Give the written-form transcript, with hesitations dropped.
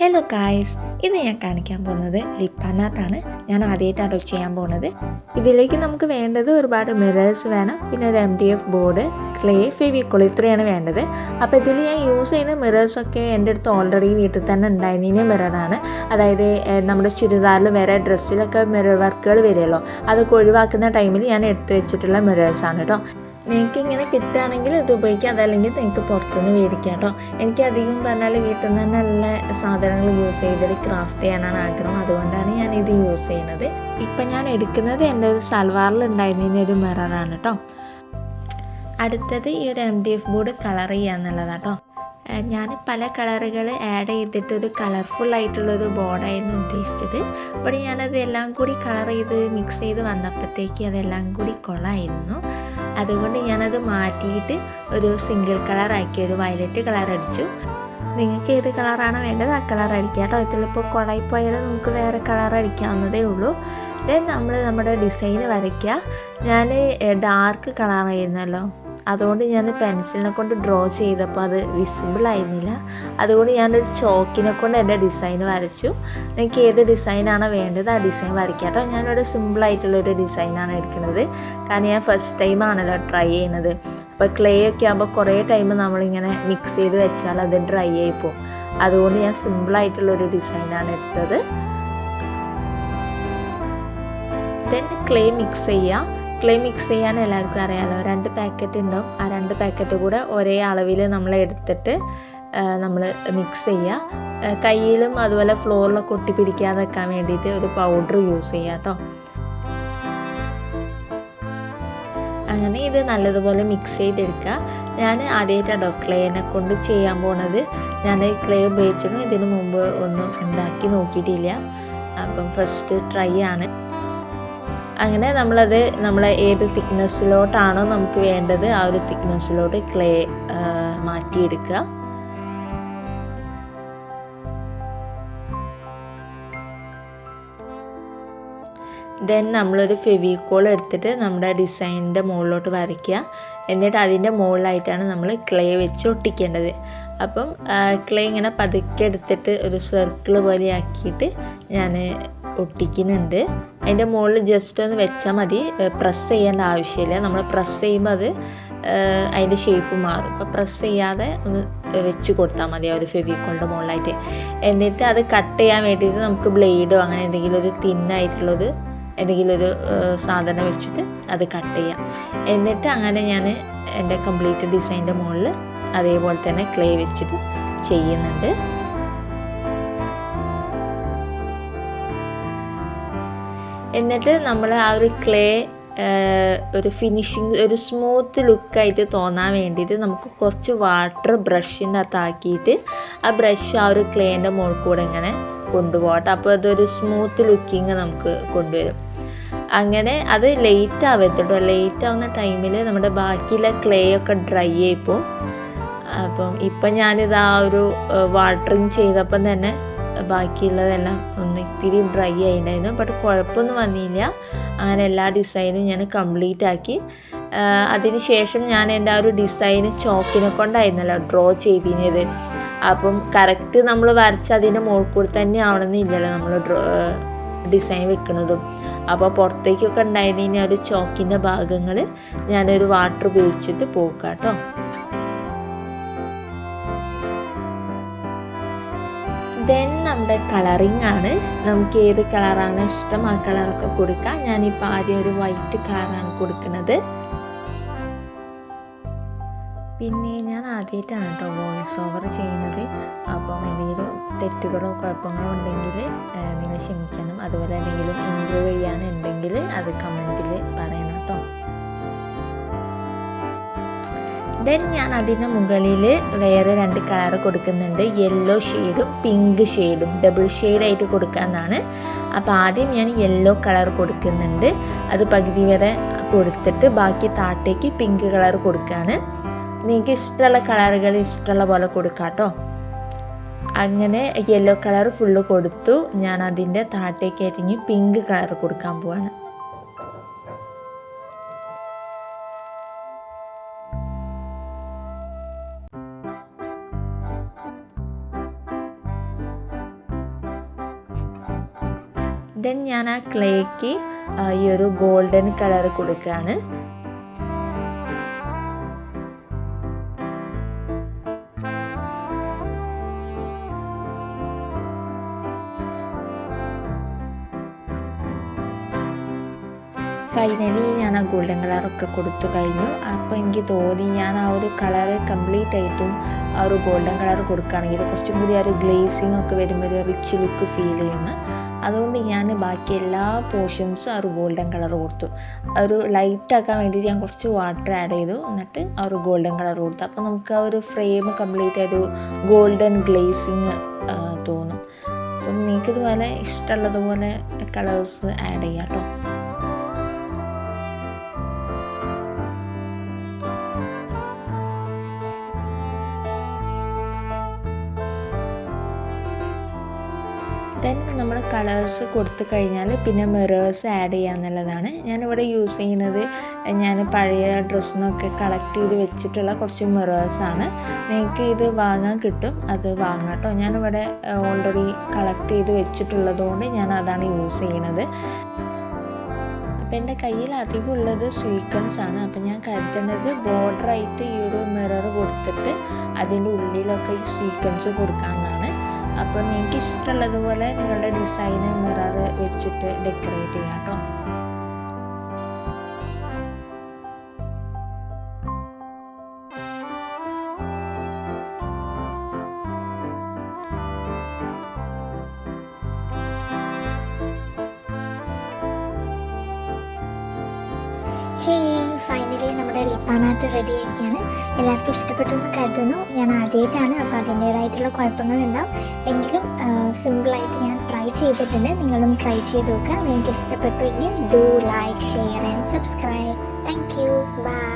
Hello guys, ഇത് ഞാൻ കാണിക്കാൻ പോകുന്നത് ലിപ്പാനാത്താണ്. ഞാൻ ആദ്യമായിട്ടാണ് ചെയ്യാൻ പോകുന്നത്. ഇതിലേക്ക് നമുക്ക് വേണ്ടത് ഒരുപാട് മിറേഴ്സ് വേണം, പിന്നെ ഒരു MDF ബോർഡ്, ക്ലേ, ഫെവിക്കോൾ, ഇത്രയാണ് വേണ്ടത്. അപ്പോൾ ഇതിൽ ഞാൻ യൂസ് ചെയ്യുന്ന മിറേഴ്സൊക്കെ എൻ്റെ അടുത്ത് ഓൾറെഡി വീട്ടിൽ തന്നെ ഉണ്ടായിരുന്ന മിററാണ്. അതായത് നമ്മുടെ ചുരിദാറിൽ വരെ ഡ്രസ്സിലൊക്കെ മിറർ വർക്കുകൾ വരുമല്ലോ, അതൊക്കെ ഒഴിവാക്കുന്ന ടൈമിൽ ഞാൻ എടുത്തു വെച്ചിട്ടുള്ള മിറേഴ്സാണ് കേട്ടോ. നിങ്ങൾക്ക് ഇങ്ങനെ കിട്ടുകയാണെങ്കിൽ ഇത് ഉപയോഗിക്കാം, അതല്ലെങ്കിൽ നിങ്ങൾക്ക് പുറത്തുനിന്ന് മേടിക്കാം കേട്ടോ. എനിക്ക് അധികം പറഞ്ഞാൽ വീട്ടിൽ നിന്ന് തന്നെ നല്ല സാധനങ്ങൾ യൂസ് ചെയ്തിട്ട് ക്രാഫ്റ്റ് ചെയ്യാനാണ് ആഗ്രഹം, അതുകൊണ്ടാണ് ഞാൻ ഇത് യൂസ് ചെയ്യുന്നത്. ഇപ്പം ഞാൻ എടുക്കുന്നത് എൻ്റെ ഒരു സൽവാറിൽ ഉണ്ടായിരുന്ന ഒരു മിററാണ് കേട്ടോ. അടുത്തത് ഈ ഒരു MDF ബോർഡ് കളർ ചെയ്യാന്നുള്ളതാണ് കേട്ടോ. ഞാൻ പല കളറുകൾ ആഡ് ചെയ്തിട്ട് ഒരു കളർഫുള്ളായിട്ടുള്ളൊരു ബോർഡായിരുന്നു ഉദ്ദേശിച്ചത്. അപ്പോൾ ഞാനത് എല്ലാം കൂടി കളർ ചെയ്ത് മിക്സ് ചെയ്ത് വന്നപ്പോഴത്തേക്ക് അതെല്ലാം കൂടി കൊള്ളായിരുന്നു. അതുകൊണ്ട് ഞാനത് മാറ്റിയിട്ട് ഒരു സിംഗിൾ കളറാക്കി, ഒരു വയലറ്റ് കളർ അടിച്ചു. നിങ്ങൾക്ക് ഏത് കളറാണ് വേണ്ടത് ആ കളർ അടിക്കുക കേട്ടോ. ഇതിലിപ്പോൾ കുളയിപ്പോയാലും നമുക്ക് വേറെ കളർ അടിക്കാവുന്നതേ ഉള്ളൂ. ദെൻ നമ്മൾ നമ്മുടെ ഡിസൈൻ വരയ്ക്കുക. ഞാൻ ഡാർക്ക് കളറായിരുന്നല്ലോ, അതുകൊണ്ട് ഞാൻ പെൻസിലിനെ കൊണ്ട് ഡ്രോ ചെയ്തപ്പോൾ അത് വിസിബിൾ ആയിരുന്നില്ല. അതുകൊണ്ട് ഞാനൊരു ചോക്കിനെ കൊണ്ട് എൻ്റെ ഡിസൈൻ വരച്ചു. നിങ്ങൾക്ക് ഏത് ഡിസൈനാണോ വേണ്ടത് ആ ഡിസൈൻ വരയ്ക്കാം കേട്ടോ. ഞാനൊരു സിമ്പിളായിട്ടുള്ളൊരു ഡിസൈനാണ് എടുക്കുന്നത്, കാരണം ഞാൻ ഫസ്റ്റ് ടൈമാണല്ലോ ട്രൈ ചെയ്യുന്നത്. അപ്പോൾ ക്ലേ ഒക്കെ ആകുമ്പോൾ കുറേ ടൈം നമ്മളിങ്ങനെ മിക്സ് ചെയ്ത് വെച്ചാൽ അത് ഡ്രൈ ആയിപ്പോവും. അതുകൊണ്ട് ഞാൻ സിമ്പിളായിട്ടുള്ളൊരു ഡിസൈനാണ് എടുത്തത്. ദെൻ ക്ലേ മിക്സ് ചെയ്യുക. ക്ലേ മിക്സ് ചെയ്യാൻ എല്ലാവർക്കും അറിയാമല്ലോ, 2 പാക്കറ്റ് ഉണ്ടാവും. ആ 2 പാക്കറ്റ് കൂടെ ഒരേ അളവിൽ നമ്മൾ എടുത്തിട്ട് നമ്മൾ മിക്സ് ചെയ്യുക. കയ്യിലും അതുപോലെ ഫ്ലോറിലൊക്കെ ഒട്ടി പിടിക്കാതെ വെക്കാൻ വേണ്ടിയിട്ട് ഒരു പൗഡർ യൂസ് ചെയ്യുക കേട്ടോ. അങ്ങനെ ഇത് നല്ലതുപോലെ മിക്സ് ചെയ്തെടുക്കുക. ഞാൻ ആദ്യമായിട്ടാണ് ക്ലേനെ കൊണ്ട് ചെയ്യാൻ പോണത്. ഞാൻ ക്ലേ ഉപയോഗിച്ചിരുന്നു, ഇതിനു മുമ്പ് ഒന്നും ഉണ്ടാക്കി നോക്കിയിട്ടില്ല. അപ്പം ഫസ്റ്റ് ട്രൈ ആണ്. അങ്ങനെ നമ്മൾ ഏത് തിക്നെസ്സിലോട്ടാണോ നമുക്ക് വേണ്ടത് ആ ഒരു തിക്നെസ്സിലോട്ട് ക്ലേ മാറ്റിയെടുക്കുക. ദെൻ നമ്മളൊരു ഫെവിക്കോൾ എടുത്തിട്ട് നമ്മുടെ ഡിസൈനിൻ്റെ മുകളിലോട്ട് വരയ്ക്കുക. എന്നിട്ട് അതിൻ്റെ മുകളിലായിട്ടാണ് നമ്മൾ ക്ലേ വെച്ച് ഒട്ടിക്കേണ്ടത്. അപ്പം ക്ലേ ഇങ്ങനെ പതുക്കെ എടുത്തിട്ട് ഒരു സർക്കിൾ പോലെ ആക്കിയിട്ട് ഞാൻ ഒട്ടിക്കുന്നുണ്ട്. അതിൻ്റെ മുകളിൽ ജസ്റ്റ് ഒന്ന് വെച്ചാൽ മതി, പ്രസ് ചെയ്യേണ്ട ആവശ്യമില്ല. നമ്മൾ പ്രസ് ചെയ്യുമ്പോൾ അത് അതിൻ്റെ ഷേപ്പ് മാറും. അപ്പോൾ പ്രസ് ചെയ്യാതെ ഒന്ന് വെച്ച് കൊടുത്താൽ മതി ആ ഒരു ഫെവിക്കോളിൻ്റെ മുകളിലായിട്ട്. എന്നിട്ട് അത് കട്ട് ചെയ്യാൻ വേണ്ടിയിട്ട് നമുക്ക് ബ്ലേഡോ അങ്ങനെ എന്തെങ്കിലും ഒരു തിന്നായിട്ടുള്ളത് എന്തെങ്കിലും ഒരു സാധനം വെച്ചിട്ട് അത് കട്ട് ചെയ്യാം. എന്നിട്ട് അങ്ങനെ ഞാൻ എൻ്റെ കംപ്ലീറ്റ് ഡിസൈൻ്റെ മുകളിൽ അതേപോലെ തന്നെ ക്ലേ വെച്ചിട്ട് ചെയ്യുന്നുണ്ട്. എന്നിട്ട് നമ്മൾ ആ ഒരു ക്ലേ ഒരു ഫിനിഷിങ്, ഒരു സ്മൂത്ത് ലുക്കായിട്ട് തോന്നാൻ വേണ്ടിയിട്ട് നമുക്ക് കുറച്ച് വാട്ടർ ബ്രഷിൻ്റെ അകത്താക്കിയിട്ട് ആ ബ്രഷ് ആ ഒരു ക്ലേൻ്റെ മുകളിൽ കൂടെ ഇങ്ങനെ കൊണ്ടുപോകട്ടെ. അപ്പോൾ അതൊരു സ്മൂത്ത് ലുക്കിങ് നമുക്ക് കൊണ്ടുവരും. അങ്ങനെ അത് ലേറ്റ് ആവരുത് കേട്ടോ. ലേറ്റ് ആവുന്ന ടൈമിൽ നമ്മുടെ ബാക്കിയുള്ള ക്ലേ ഒക്കെ ഡ്രൈ ആയിപ്പോവും. അപ്പം ഇപ്പം ഞാനിത് ആ ഒരു വാട്ടറിങ് ചെയ്തപ്പം തന്നെ ബാക്കിയുള്ളതെല്ലാം ഒന്ന് ഇത്തിരി ഡ്രൈ ആയിട്ടുണ്ടായിരുന്നു. ബട്ട് കുഴപ്പമൊന്നും വന്നില്ല. അങ്ങനെ എല്ലാ ഡിസൈനും ഞാൻ കംപ്ലീറ്റ് ആക്കി. അതിന് ശേഷം ഞാൻ എൻ്റെ ആ ഒരു ഡിസൈന് ചോക്കിനെ കൊണ്ടായിരുന്നല്ലോ ഡ്രോ ചെയ്തിരുന്നത്. അപ്പം കറക്റ്റ് നമ്മൾ വരച്ച അതിൻ്റെ മുകളിൽ കൂടി തന്നെ ആവണമെന്നില്ലല്ലോ നമ്മൾ ഡിസൈൻ വെക്കുന്നതും. അപ്പോൾ പുറത്തേക്കൊക്കെ ഉണ്ടായിരുന്ന ഒരു ചോക്കിൻ്റെ ഭാഗങ്ങൾ ഞാനൊരു വാട്ടർ ഉപയോഗിച്ചിട്ട് പോക്കാം കേട്ടോ. ദെൻ നമ്മുടെ കളറിങ് ആണ്. നമുക്ക് ഏത് കളറാണ് ഇഷ്ടം ആ കളറൊക്കെ കൊടുക്കാം. ഞാനിപ്പോൾ ആദ്യം ഒരു വൈറ്റ് കളറാണ് കൊടുക്കുന്നത്. പിന്നെ ഞാൻ ആദ്യമായിട്ടാണ് കേട്ടോ വോയിസ് ഓവർ ചെയ്യുന്നത്. അപ്പം എന്തെങ്കിലും തെറ്റുകളോ കുഴപ്പങ്ങളോ ഉണ്ടെങ്കിൽ നിങ്ങൾ ക്ഷമിക്കണം. അതുപോലെ എന്തെങ്കിലും ഇമ്പ്രൂവ് ചെയ്യാനുണ്ടെങ്കിൽ അത് കമൻറ്റിൽ പറയണം കേട്ടോ. ദെൻ ഞാൻ അതിന് മുകളിൽ വേറെ 2 കളർ കൊടുക്കുന്നുണ്ട്. യെല്ലോ ഷെയ്ഡും പിങ്ക് ഷെയ്ഡും ഡബിൾ ഷെയ്ഡായിട്ട് കൊടുക്കാമെന്നാണ്. അപ്പോൾ ആദ്യം ഞാൻ യെല്ലോ കളർ കൊടുക്കുന്നുണ്ട്. അത് പകുതി വരെ കൊടുത്തിട്ട് ബാക്കി താഴത്തേക്ക് പിങ്ക് കളർ കൊടുക്കുകയാണ്. നിങ്ങൾക്ക് ഇഷ്ടമുള്ള കളറുകൾ ഇഷ്ടമുള്ള പോലെ കൊടുക്കാം കേട്ടോ. അങ്ങനെ യെല്ലോ കളർ ഫുള്ള് കൊടുത്തു. ഞാൻ അതിൻ്റെ താഴത്തേക്ക് അരിഞ്ഞ് പിങ്ക് കളർ കൊടുക്കാൻ പോവാണ്. ദെൻ ഞാൻ ആ ക്ലേക്ക് ഈ ഒരു ഗോൾഡൻ കളർ കൊടുക്കുകയാണ്. ഫൈനലി ഞാൻ ആ ഗോൾഡൻ കളറൊക്കെ കൊടുത്തു കഴിഞ്ഞു. അപ്പോൾ എനിക്ക് തോന്നി ഞാൻ ആ ഒരു കളറ് കംപ്ലീറ്റ് ആയിട്ടും ആ ഒരു ഗോൾഡൻ കളർ കൊടുക്കുകയാണെങ്കിൽ കുറച്ചും കൂടി ആ ഒരു ഗ്ലേസിങ് ഒക്കെ വരുമ്പോൾ ഒരു റിച്ച് ലുക്ക് ഫീൽ ചെയ്യുന്നു. അതുകൊണ്ട് ഞാൻ ബാക്കി എല്ലാ പോർഷൻസും ആ ഒരു ഗോൾഡൻ കളർ കൊടുത്തു. ഒരു ലൈറ്റ് ആക്കാൻ വേണ്ടിയിട്ട് ഞാൻ കുറച്ച് വാട്ടർ ആഡ് ചെയ്തു, എന്നിട്ട് ആ ഒരു ഗോൾഡൻ കളർ കൊടുത്തു. അപ്പോൾ നമുക്ക് ആ ഒരു ഫ്രെയിം കംപ്ലീറ്റ് ഒരു ഗോൾഡൻ ഗ്ലേസിങ് തോന്നും. അപ്പം നിങ്ങൾക്കിതുപോലെ ഇഷ്ടമുള്ളതുപോലെ കളേഴ്സ് ആഡ് ചെയ്യാം കേട്ടോ. ദെൻ നമ്മൾ കളേഴ്സ് കൊടുത്തു കഴിഞ്ഞാൽ പിന്നെ മിറേഴ്സ് ആഡ് ചെയ്യുക എന്നുള്ളതാണ്. ഞാനിവിടെ യൂസ് ചെയ്യുന്നത് ഞാൻ പഴയ ഡ്രസ്സിനൊക്കെ കളക്ട് ചെയ്ത് വെച്ചിട്ടുള്ള കുറച്ച് മിറേഴ്സാണ്. നിങ്ങൾക്ക് ഇത് വാങ്ങാൻ കിട്ടും, അത് വാങ്ങാം കേട്ടോ. ഞാനിവിടെ ഓൾറെഡി കളക്ട് ചെയ്ത് വെച്ചിട്ടുള്ളത് കൊണ്ട് ഞാൻ അതാണ് യൂസ് ചെയ്യുന്നത്. അപ്പോൾ എൻ്റെ കയ്യിൽ അധികം ഉള്ളത് സ്വീക്വൻസ് ആണ്. അപ്പോൾ ഞാൻ കരുതുന്നത് ബോർഡറായിട്ട് ഈ ഒരു മിറർ കൊടുത്തിട്ട് അതിൻ്റെ ഉള്ളിലൊക്കെ ഈ സ്വീക്വൻസ് കൊടുക്കാമെന്നാണ്. അപ്പോൾ നിങ്ങൾക്ക് ഇഷ്ടമുള്ളതുപോലെ നിങ്ങളുടെ ഡിസൈന് മിറർ വെച്ചിട്ട് ഡെക്കറേറ്റ് ചെയ്യാം കേട്ടോ. ഫൈനലി നമ്മുടെ ലിപ്പാനായിട്ട് റെഡി ആയിരിക്കുകയാണ്. എല്ലാവർക്കും ഇഷ്ടപ്പെട്ടെന്ന് കരുതുന്നു. ഞാൻ ആദ്യമായിട്ടാണ്, അപ്പോൾ അതിൻ്റേതായിട്ടുള്ള കുഴപ്പങ്ങളുണ്ടാവും. എങ്കിലും സിമ്പിളായിട്ട് ഞാൻ ട്രൈ ചെയ്തിട്ടുണ്ട്. നിങ്ങളും ട്രൈ ചെയ്ത് നോക്കുക. നിങ്ങൾക്ക് ഇഷ്ടപ്പെട്ടെങ്കിൽ do like, share and subscribe. Thank you. By.